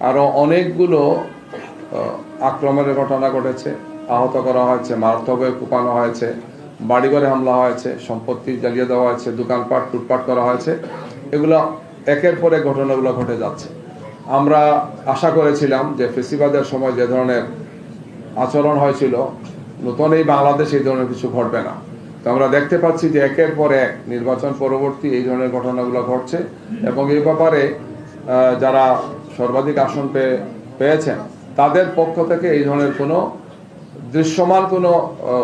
আরও অনেকগুলো আক্রমণের ঘটনা ঘটেছে, আহত করা হয়েছে, মারাত্মকভাবে কুপানো হয়েছে, বাড়িঘরে হামলা হয়েছে, সম্পত্তি জ্বালিয়ে দেওয়া হয়েছে, দোকানপাট লুটপাট করা হয়েছে। এগুলো একের পর এক ঘটনাগুলো ঘটে যাচ্ছে। আমরা আশা করেছিলাম যে ফেসিবাদের সময় যে ধরনের আচরণ হয়েছিল, নতুন এই বাংলাদেশে এই ধরনের কিছু ঘটবে না। তো আমরা দেখতে পাচ্ছি যে একের পর এক নির্বাচন পরবর্তী এই ধরনের ঘটনাগুলো ঘটছে, এবং এই ব্যাপারে যারা সর্বাধিক আসন পেয়েছেন তাদের পক্ষ থেকে এই ধরনের কোনো দৃশ্যমান কোনো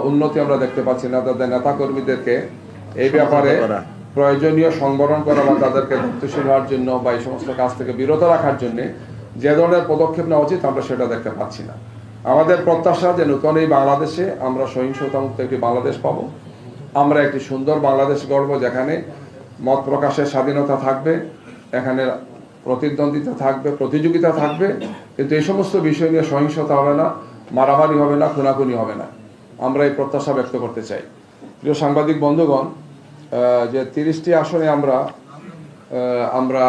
উন্নতি আমরা দেখতে পাচ্ছি না। তাদের নেতাকর্মীদেরকে এই ব্যাপারে প্রয়োজনীয় সংবরণ করা বা তাদেরকে দায়িত্বশীল হওয়ার জন্য বা এই সমস্ত কাজ থেকে বিরত রাখার জন্য যে ধরনের পদক্ষেপ নেওয়া উচিত আমরা সেটা দেখতে পাচ্ছি না। আমাদের প্রত্যাশা যে নতুন এই বাংলাদেশে আমরা সহিংসতামুক্ত একটি বাংলাদেশ পাব, আমরা একটি সুন্দর বাংলাদেশ গড়ব যেখানে মত প্রকাশের স্বাধীনতা থাকবে, এখানে প্রতিদ্বন্দ্বিতা থাকবে, প্রতিযোগিতা থাকবে, কিন্তু এই সমস্ত বিষয় নিয়ে সহিংসতা হবে না, মারামারি হবে না, খুনাখুনি হবে না। আমরা এই প্রত্যাশা ব্যক্ত করতে চাই। প্রিয় সাংবাদিক বন্ধুগণ, যে 30টি আসনে আমরা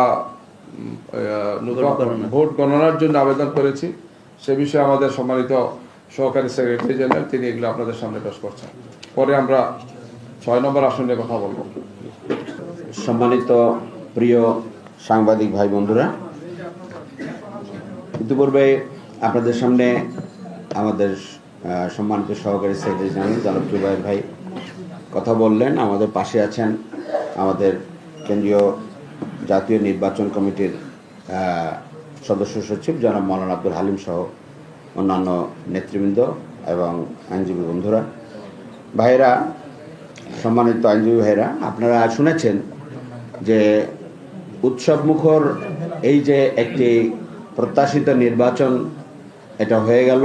ভোট গণনার জন্য আবেদন করেছি, সে বিষয়ে আমাদের সম্মানিত সহকারী সেক্রেটারি জেনারেল তিনি এগুলো আপনাদের সামনে পেশ করছেন। পরে আমরা 6 নম্বর আসন নিয়ে কথা বলব। সম্মানিত প্রিয় সাংবাদিক ভাই বন্ধুরা, ইতিপূর্বে আপনাদের সামনে আমাদের সম্মানিত সহকারী সেক্রেটারি জেনারেল জনাব জুবায়ের ভাই কথা বললেন। আমাদের পাশে আছেন আমাদের কেন্দ্রীয় জাতীয় নির্বাচন কমিটির সদস্য সচিব জনাব মাওলানা আব্দুল হালিম সহ অন্যান্য নেতৃবৃন্দ এবং আইনজীবী বন্ধুরা, ভাইয়েরা, সম্মানিত আইনজীবী ভাইয়েরা, আপনারা শুনেছেন যে উৎসবমুখর এই যে একটি প্রত্যাশিত নির্বাচন এটা হয়ে গেল,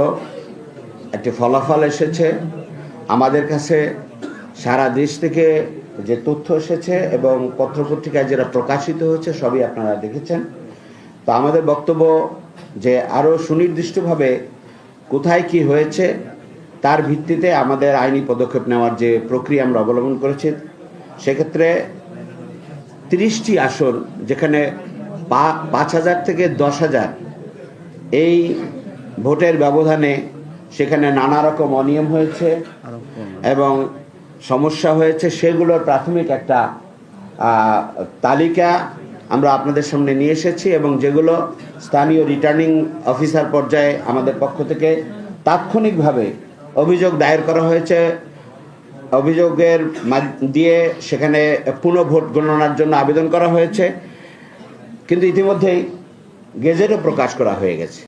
একটি ফলাফল এসেছে। আমাদের কাছে সারা দেশ থেকে যে তথ্য এসেছে এবং পত্রপত্রিকায় যেটা প্রকাশিত হয়েছে সবই আপনারা দেখেছেন। তো আমাদের বক্তব্য যে আরও সুনির্দিষ্টভাবে কোথায় কি হয়েছে তার ভিত্তিতে আমাদের আইনি পদক্ষেপ নেওয়ার যে প্রক্রিয়া আমরা অবলম্বন করেছি, সেক্ষেত্রে 30টি আসন যেখানে 5,000 থেকে 10,000 এই ভোটের ব্যবধানে সেখানে নানা রকম অনিয়ম হয়েছে এবং সমস্যা হয়েছে, সেগুলোর প্রাথমিক একটা তালিকা আমরা আপনাদের সামনে নিয়ে এসেছি এবং যেগুলো স্থানীয় রিটার্নিং অফিসার পর্যায়ে আমাদের পক্ষ থেকে তাৎক্ষণিকভাবে অভিযোগ দায়ের করা হয়েছে। অভিযোগের দিয়ে সেখানে পুনঃ ভোট গণনার জন্য আবেদন করা হয়েছে, কিন্তু ইতিমধ্যেই গেজেটও প্রকাশ করা হয়ে গেছে।